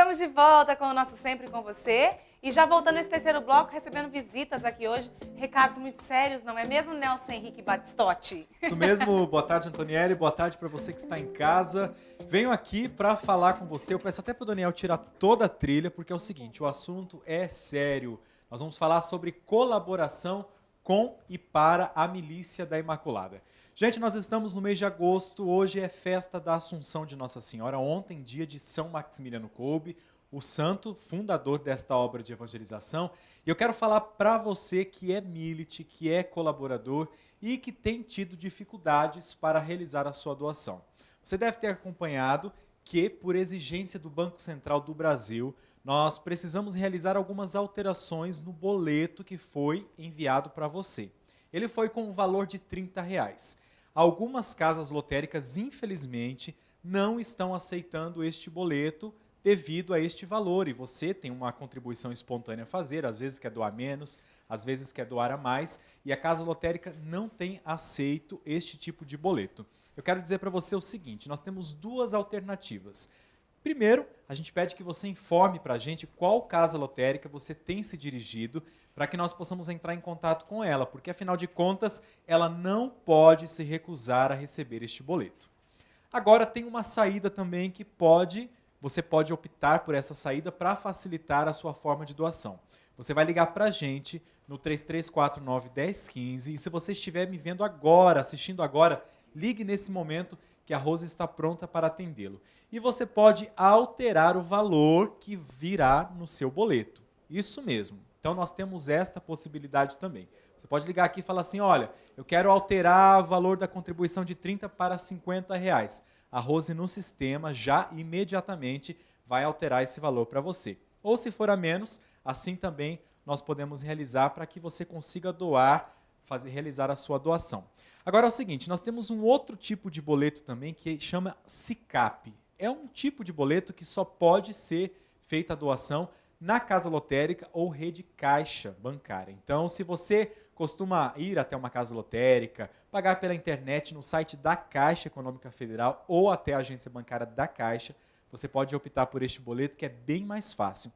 Estamos de volta com o nosso Sempre com Você. E já voltando nesse terceiro bloco, recebendo visitas aqui hoje, recados muito sérios, não é mesmo, Nelson Henrique Batistotti? Isso mesmo, boa tarde, Antonielli, boa tarde para você que está em casa. Venho aqui para falar com você, eu peço até para o Daniel tirar toda a trilha, porque é o seguinte, o assunto é sério. Nós vamos falar sobre colaboração com e para a Milícia da Imaculada. Gente, nós estamos no mês de agosto, hoje é festa da Assunção de Nossa Senhora, ontem dia de São Maximiliano Kolbe, o santo fundador desta obra de evangelização. E eu quero falar para você que é milite, que é colaborador e que tem tido dificuldades para realizar a sua doação. Você deve ter acompanhado que, por exigência do Banco Central do Brasil, nós precisamos realizar algumas alterações no boleto que foi enviado para você. Ele foi com o valor de R$30. Algumas casas lotéricas, infelizmente, não estão aceitando este boleto devido a este valor, e você tem uma contribuição espontânea a fazer, às vezes quer doar menos, às vezes quer doar a mais, e a casa lotérica não tem aceito este tipo de boleto. Eu quero dizer para você o seguinte, nós temos duas alternativas. Primeiro, a gente pede que você informe para a gente qual casa lotérica você tem se dirigido, para que nós possamos entrar em contato com ela, porque afinal de contas, ela não pode se recusar a receber este boleto. Agora tem uma saída também que você pode optar por essa saída para facilitar a sua forma de doação. Você vai ligar para a gente no 3349-1015 e se você estiver me vendo agora, assistindo agora, ligue nesse momento que a Rose está pronta para atendê-lo. E você pode alterar o valor que virá no seu boleto. Isso mesmo. Então nós temos esta possibilidade também. Você pode ligar aqui e falar assim, olha, eu quero alterar o valor da contribuição de R$30 para R$50. A Rose no sistema já imediatamente vai alterar esse valor para você. Ou se for a menos, assim também nós podemos realizar para que você consiga doar, realizar a sua doação. Agora é o seguinte, nós temos um outro tipo de boleto também que chama SICAP. É um tipo de boleto que só pode ser feita a doação na casa lotérica ou rede caixa bancária. Então, se você costuma ir até uma casa lotérica, pagar pela internet no site da Caixa Econômica Federal ou até a agência bancária da Caixa, você pode optar por este boleto que é bem mais fácil.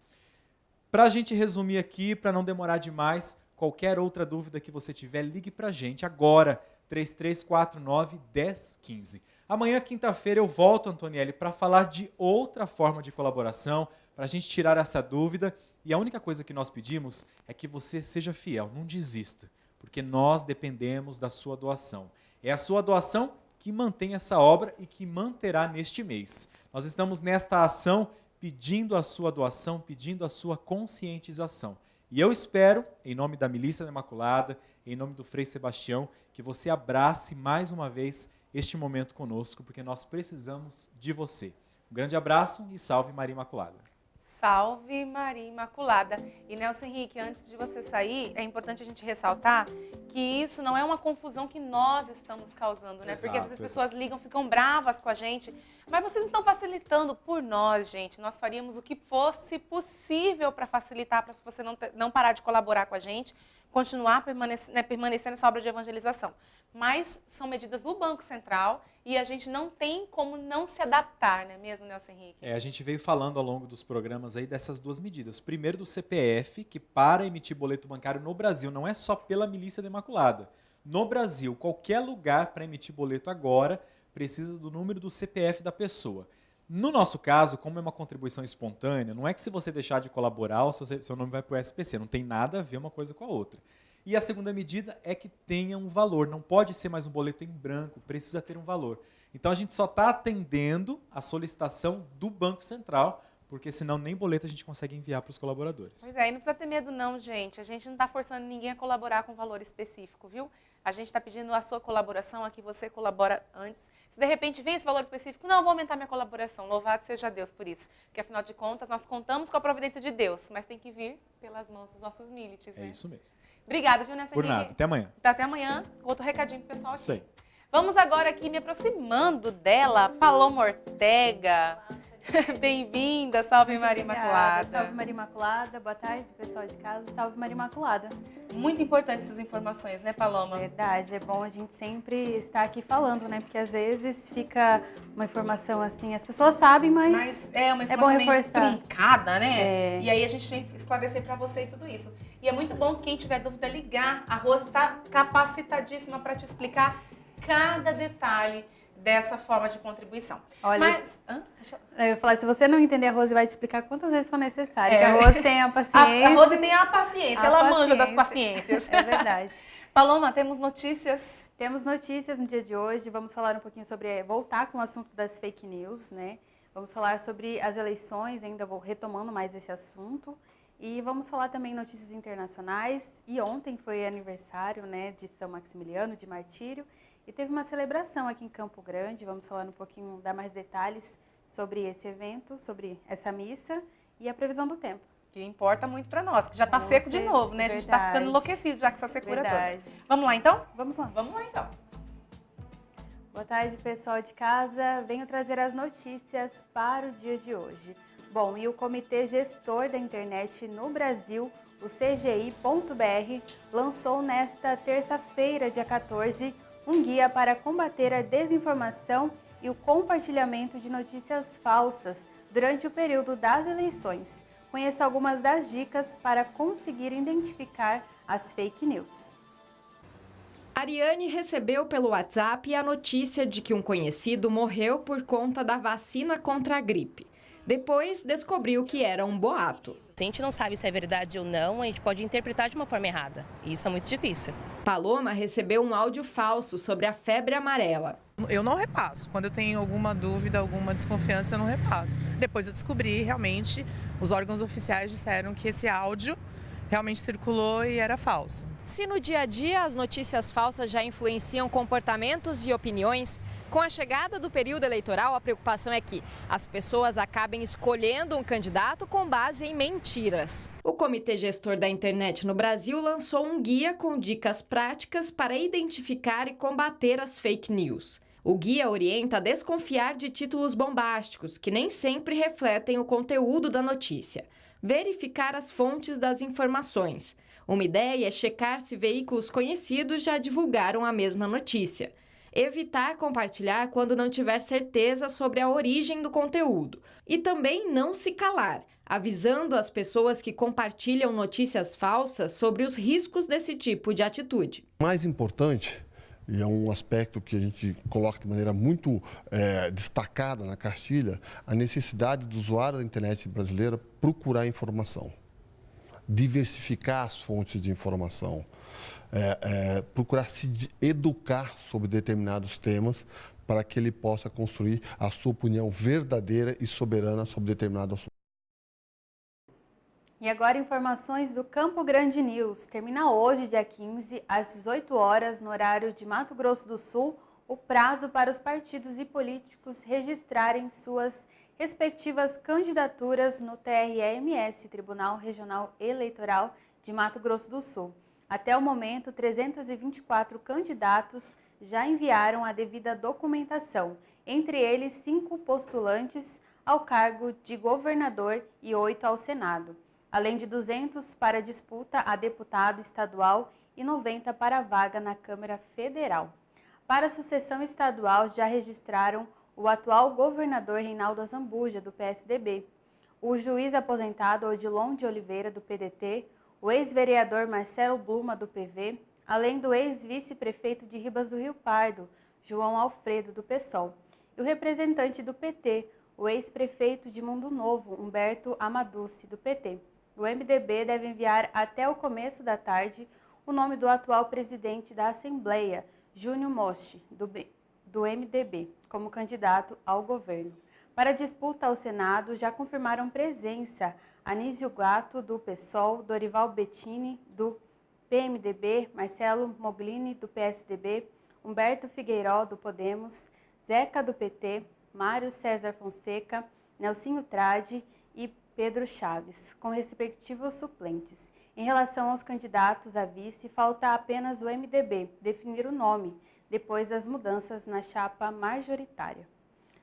Para a gente resumir aqui, para não demorar demais, qualquer outra dúvida que você tiver, ligue para a gente agora, 3349-1015. Amanhã, quinta-feira, eu volto, Antonielli, para falar de outra forma de colaboração, para a gente tirar essa dúvida. E a única coisa que nós pedimos é que você seja fiel, não desista, porque nós dependemos da sua doação. É a sua doação que mantém essa obra e que manterá neste mês. Nós estamos nesta ação pedindo a sua doação, pedindo a sua conscientização. E eu espero, em nome da Milícia da Imaculada, em nome do Frei Sebastião, que você abrace mais uma vez este momento conosco, porque nós precisamos de você. Um grande abraço e salve Maria Imaculada. Salve Maria Imaculada. E Nelson Henrique, antes de você sair, é importante a gente ressaltar que isso não é uma confusão que nós estamos causando, né? Porque essas pessoas ligam, ficam bravas com a gente, mas vocês não estão facilitando por nós, gente. Nós faríamos o que fosse possível para facilitar, para você não parar de colaborar com a gente, continuar permanecendo nessa obra de evangelização. Mas são medidas do Banco Central e a gente não tem como não se adaptar, não é mesmo, Nelson Henrique? A gente veio falando ao longo dos programas aí dessas duas medidas. Primeiro do CPF, que para emitir boleto bancário no Brasil, não é só pela Milícia da Imaculada. No Brasil, qualquer lugar para emitir boleto agora precisa do número do CPF da pessoa. No nosso caso, como é uma contribuição espontânea, não é que se você deixar de colaborar, o seu nome vai para o SPC, não tem nada a ver uma coisa com a outra. E a segunda medida é que tenha um valor, não pode ser mais um boleto em branco, precisa ter um valor. Então a gente só está atendendo a solicitação do Banco Central, porque senão nem boleto a gente consegue enviar para os colaboradores. Pois é, e não precisa ter medo não, gente. A gente não está forçando ninguém a colaborar com valor específico, viu? A gente está pedindo a sua colaboração, a que você colabora antes. Se de repente vem esse valor específico, não, vou aumentar minha colaboração. Louvado seja Deus por isso. Porque afinal de contas, nós contamos com a providência de Deus, mas tem que vir pelas mãos dos nossos milites, né? É isso mesmo. Obrigada, viu, Nelson Por Henrique? nada, até amanhã. Até amanhã. Outro recadinho pro pessoal aqui. Isso aí. Vamos agora aqui me aproximando dela, Paloma Ortega. Bem-vinda, salve Muito Maria obrigada. Imaculada. Salve Maria Imaculada, boa tarde pessoal de casa, salve Maria Imaculada. Muito importante essas informações, né, Paloma? Verdade, é bom a gente sempre estar aqui falando, né? Porque às vezes fica uma informação assim, as pessoas sabem, mas é uma é bom informação meio reforçar. truncada, né? É. E aí a gente tem que esclarecer para vocês tudo isso. E é muito bom que quem tiver dúvida ligar. A Rose está capacitadíssima para te explicar cada detalhe dessa forma de contribuição. Olha, mas eu ia falar, se você não entender, a Rose vai te explicar quantas vezes for necessário. Que a Rose tem a paciência. A Rose tem a paciência, ela manja das paciências. É verdade. Paloma, temos notícias? Temos notícias no dia de hoje. Vamos falar um pouquinho sobre, voltar com o assunto das fake news, né? Vamos falar sobre as eleições, ainda vou retomando mais esse assunto. E vamos falar também notícias internacionais. E ontem foi aniversário, né, de São Maximiliano, de Martírio. E teve uma celebração aqui em Campo Grande. Vamos falar um pouquinho, dar mais detalhes sobre esse evento, sobre essa missa e a previsão do tempo. Que importa muito para nós, que já está seco de novo, né? A gente está ficando enlouquecido já com essa secura toda. Vamos lá, então? Vamos lá. Vamos lá, então. Boa tarde, pessoal de casa. Venho trazer as notícias para o dia de hoje. Bom, e o Comitê Gestor da Internet no Brasil, o CGI.br, lançou nesta terça-feira, dia 14, um guia para combater a desinformação e o compartilhamento de notícias falsas durante o período das eleições. Conheça algumas das dicas para conseguir identificar as fake news. Ariane recebeu pelo WhatsApp a notícia de que um conhecido morreu por conta da vacina contra a gripe. Depois, descobriu que era um boato. Se a gente não sabe se é verdade ou não, a gente pode interpretar de uma forma errada. E isso é muito difícil. Paloma recebeu um áudio falso sobre a febre amarela. Eu não repasso. Quando eu tenho alguma dúvida, alguma desconfiança, eu não repasso. Depois eu descobri, realmente, os órgãos oficiais disseram que esse áudio realmente circulou e era falso. Se no dia a dia as notícias falsas já influenciam comportamentos e opiniões, com a chegada do período eleitoral, a preocupação é que as pessoas acabem escolhendo um candidato com base em mentiras. O Comitê Gestor da Internet no Brasil lançou um guia com dicas práticas para identificar e combater as fake news. O guia orienta a desconfiar de títulos bombásticos, que nem sempre refletem o conteúdo da notícia. Verificar as fontes das informações. Uma ideia é checar se veículos conhecidos já divulgaram a mesma notícia. Evitar compartilhar quando não tiver certeza sobre a origem do conteúdo. E também não se calar, avisando as pessoas que compartilham notícias falsas sobre os riscos desse tipo de atitude. Mais importante, e é um aspecto que a gente coloca de maneira muito destacada na cartilha, a necessidade do usuário da internet brasileira procurar informação, diversificar as fontes de informação, procurar se educar sobre determinados temas para que ele possa construir a sua opinião verdadeira e soberana sobre determinado assunto. E agora informações do Campo Grande News. Termina hoje, dia 15, às 18 horas, no horário de Mato Grosso do Sul, o prazo para os partidos e políticos registrarem suas respectivas candidaturas no TREMS, Tribunal Regional Eleitoral de Mato Grosso do Sul. Até o momento, 324 candidatos já enviaram a devida documentação, entre eles 5 postulantes ao cargo de governador e 8 ao Senado, além de 200 para disputa a deputado estadual e 90 para a vaga na Câmara Federal. Para a sucessão estadual, já registraram o atual governador Reinaldo Azambuja, do PSDB, o juiz aposentado Odilon de Oliveira, do PDT, o ex-vereador Marcelo Bluma, do PV, além do ex-vice-prefeito de Ribas do Rio Pardo, João Alfredo, do PSOL, e o representante do PT, o ex-prefeito de Mundo Novo, Humberto Amaduce, do PT. O MDB deve enviar até o começo da tarde o nome do atual presidente da Assembleia, Júnior Mosti, do MDB, como candidato ao governo. Para a disputa ao Senado, já confirmaram presença Anísio Gato, do PSOL, Dorival Bettini, do PMDB, Marcelo Moglini, do PSDB, Humberto Figueiró, do Podemos, Zeca, do PT, Mário César Fonseca, Nelsinho Trade e Pedro Chaves, com respectivos suplentes. Em relação aos candidatos a vice, falta apenas o MDB definir o nome, depois das mudanças na chapa majoritária.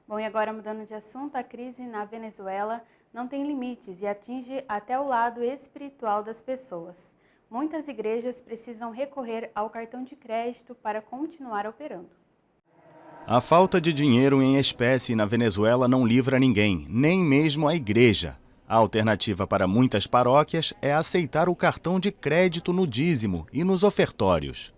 Bom, e agora mudando de assunto, a crise na Venezuela não tem limites e atinge até o lado espiritual das pessoas. Muitas igrejas precisam recorrer ao cartão de crédito para continuar operando. A falta de dinheiro em espécie na Venezuela não livra ninguém, nem mesmo a igreja. A alternativa para muitas paróquias é aceitar o cartão de crédito no dízimo e nos ofertórios.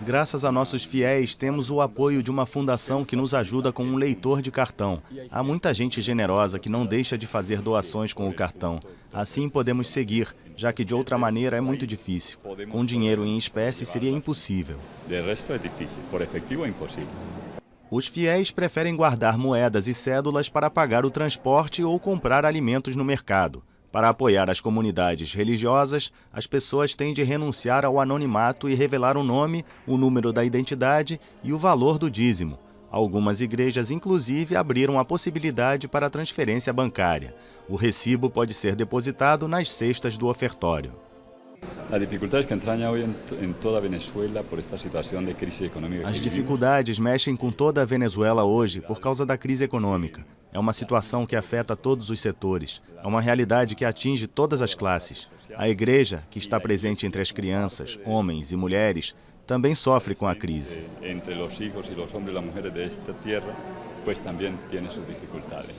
Graças a nossos fiéis, temos o apoio de uma fundação que nos ajuda com um leitor de cartão. Há muita gente generosa que não deixa de fazer doações com o cartão. Assim podemos seguir, já que de outra maneira é muito difícil. Com dinheiro em espécie seria impossível. De resto é difícil, por efetivo é impossível. Os fiéis preferem guardar moedas e cédulas para pagar o transporte ou comprar alimentos no mercado. Para apoiar as comunidades religiosas, as pessoas têm de renunciar ao anonimato e revelar o nome, o número da identidade e o valor do dízimo. Algumas igrejas, inclusive, abriram a possibilidade para a transferência bancária. O recibo pode ser depositado nas cestas do ofertório. As dificuldades mexem com toda a Venezuela hoje por causa da crise econômica. É uma situação que afeta todos os setores. É uma realidade que atinge todas as classes. A igreja, que está presente entre as crianças, homens e mulheres, também sofre com a crise. Entre os filhos e os homens e as mulheres desta terra, pois também tem suas dificuldades.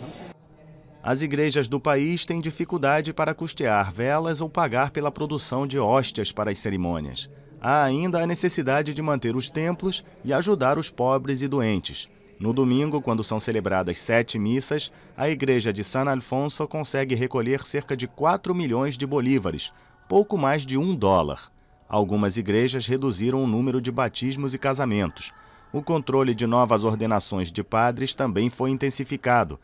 As igrejas do país têm dificuldade para custear velas ou pagar pela produção de hóstias para as cerimônias. Há ainda a necessidade de manter os templos e ajudar os pobres e doentes. No domingo, quando são celebradas 7 missas, a igreja de San Alfonso consegue recolher cerca de 4 milhões de bolívares, pouco mais de $1. Algumas igrejas reduziram o número de batismos e casamentos. O controle de novas ordenações de padres também foi intensificado.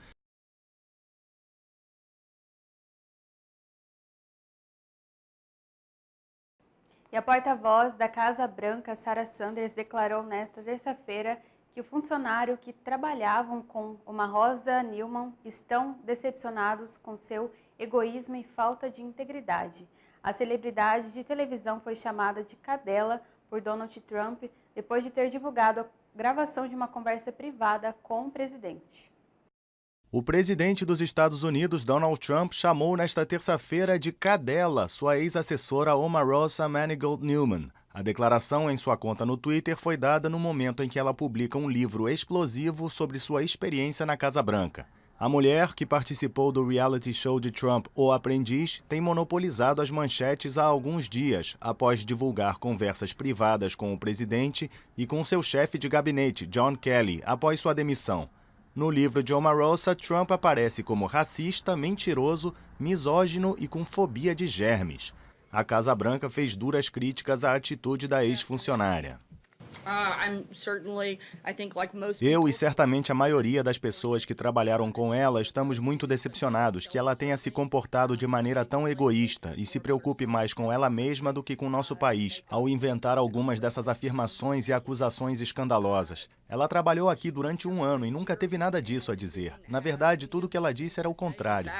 E a porta-voz da Casa Branca, Sarah Sanders, declarou nesta terça-feira que o funcionário que trabalhavam com Omar Rosa Neumann estão decepcionados com seu egoísmo e falta de integridade. A celebridade de televisão foi chamada de cadela por Donald Trump depois de ter divulgado a gravação de uma conversa privada com o presidente. O presidente dos Estados Unidos, Donald Trump, chamou nesta terça-feira de cadela sua ex-assessora Omarosa Manigault Neumann. A declaração em sua conta no Twitter foi dada no momento em que ela publica um livro explosivo sobre sua experiência na Casa Branca. A mulher, que participou do reality show de Trump, O Aprendiz, tem monopolizado as manchetes há alguns dias, após divulgar conversas privadas com o presidente e com seu chefe de gabinete, John Kelly, após sua demissão. No livro de Omarosa, Trump aparece como racista, mentiroso, misógino e com fobia de germes. A Casa Branca fez duras críticas à atitude da ex-funcionária. Eu e certamente a maioria das pessoas que trabalharam com ela estamos muito decepcionados que ela tenha se comportado de maneira tão egoísta e se preocupe mais com ela mesma do que com nosso país, ao inventar algumas dessas afirmações e acusações escandalosas. Ela trabalhou aqui durante 1 ano e nunca teve nada disso a dizer. Na verdade, tudo o que ela disse era o contrário.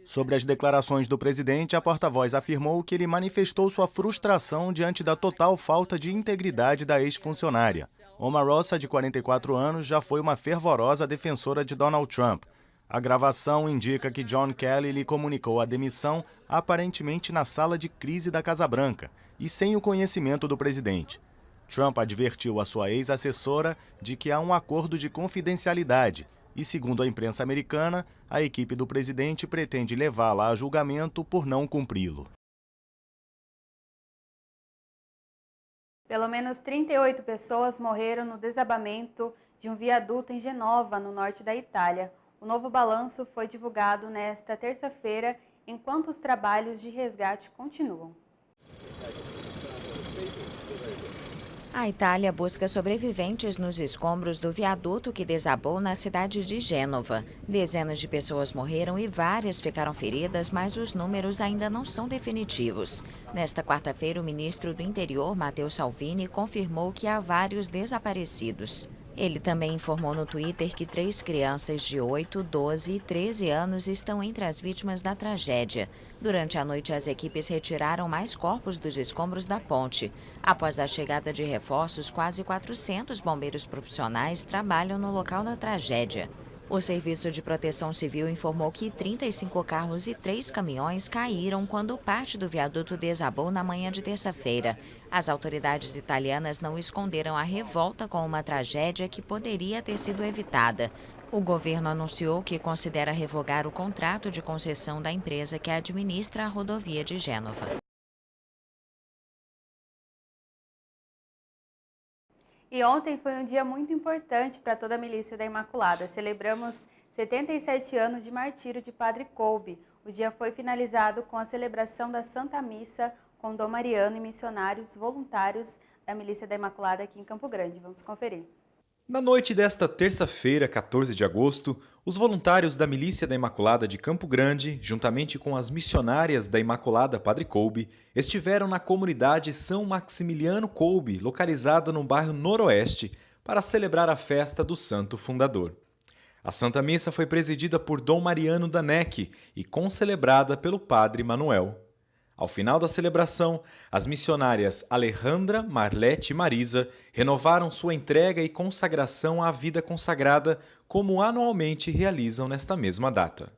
Sobre as declarações do presidente, a porta-voz afirmou que ele manifestou sua frustração diante da total falta de integridade da ex-funcionária. Omarosa, de 44 anos, já foi uma fervorosa defensora de Donald Trump. A gravação indica que John Kelly lhe comunicou a demissão aparentemente na sala de crise da Casa Branca e sem o conhecimento do presidente. Trump advertiu a sua ex-assessora de que há um acordo de confidencialidade e, segundo a imprensa americana, a equipe do presidente pretende levá-la a julgamento por não cumpri-lo. Pelo menos 38 pessoas morreram no desabamento de um viaduto em Genova, no norte da Itália. O novo balanço foi divulgado nesta terça-feira, enquanto os trabalhos de resgate continuam. A Itália busca sobreviventes nos escombros do viaduto que desabou na cidade de Gênova. Dezenas de pessoas morreram e várias ficaram feridas, mas os números ainda não são definitivos. Nesta quarta-feira, o ministro do Interior, Matteo Salvini, confirmou que há vários desaparecidos. Ele também informou no Twitter que 3 crianças de 8, 12 e 13 anos estão entre as vítimas da tragédia. Durante a noite, as equipes retiraram mais corpos dos escombros da ponte. Após a chegada de reforços, quase 400 bombeiros profissionais trabalham no local da tragédia. O Serviço de Proteção Civil informou que 35 carros e 3 caminhões caíram quando parte do viaduto desabou na manhã de terça-feira. As autoridades italianas não esconderam a revolta com uma tragédia que poderia ter sido evitada. O governo anunciou que considera revogar o contrato de concessão da empresa que administra a rodovia de Gênova. E ontem foi um dia muito importante para toda a Milícia da Imaculada. Celebramos 77 anos de martírio de Padre Kolbe. O dia foi finalizado com a celebração da Santa Missa com Dom Mariano e missionários voluntários da Milícia da Imaculada aqui em Campo Grande. Vamos conferir. Na noite desta terça-feira, 14 de agosto, os voluntários da Milícia da Imaculada de Campo Grande, juntamente com as missionárias da Imaculada Padre Kolbe, estiveram na comunidade São Maximiliano Kolbe, localizada no bairro Noroeste, para celebrar a festa do Santo Fundador. A Santa Missa foi presidida por Dom Mariano Danecki e concelebrada pelo Padre Manuel. Ao final da celebração, as missionárias Alejandra, Marlete e Marisa renovaram sua entrega e consagração à vida consagrada, como anualmente realizam nesta mesma data.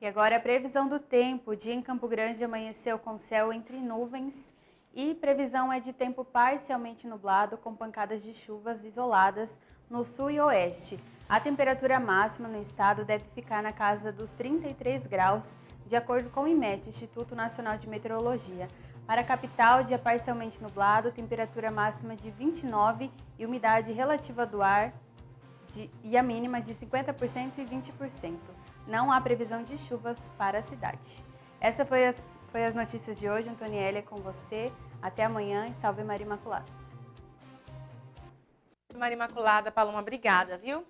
E agora a previsão do tempo. O dia em Campo Grande amanheceu com céu entre nuvens e previsão é de tempo parcialmente nublado, com pancadas de chuvas isoladas no sul e oeste. A temperatura máxima no estado deve ficar na casa dos 33 graus, de acordo com o IMET, Instituto Nacional de Meteorologia. Para a capital, dia parcialmente nublado, temperatura máxima de 29 e umidade relativa do ar e a mínima de 50% e 20%. Não há previsão de chuvas para a cidade. Essa foi as notícias de hoje. Antoniela, é com você. Até amanhã e salve Maria Imaculada. Maria Imaculada, Paloma, obrigada, viu?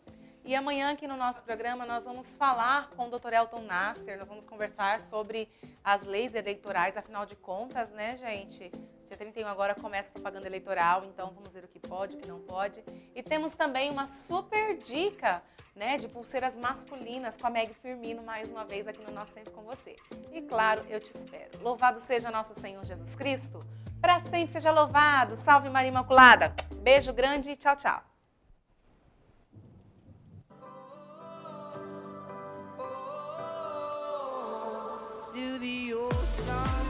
E amanhã aqui no nosso programa nós vamos falar com o Dr. Elton Nasser, nós vamos conversar sobre as leis eleitorais, afinal de contas, né, gente? Dia 31 agora começa a propaganda eleitoral, então vamos ver o que pode, o que não pode. E temos também uma super dica, né, de pulseiras masculinas com a Meg Firmino, mais uma vez aqui no nosso Sempre com Você. E claro, eu te espero. Louvado seja nosso Senhor Jesus Cristo, para sempre seja louvado. Salve Maria Imaculada. Beijo grande e tchau, tchau. To the old star.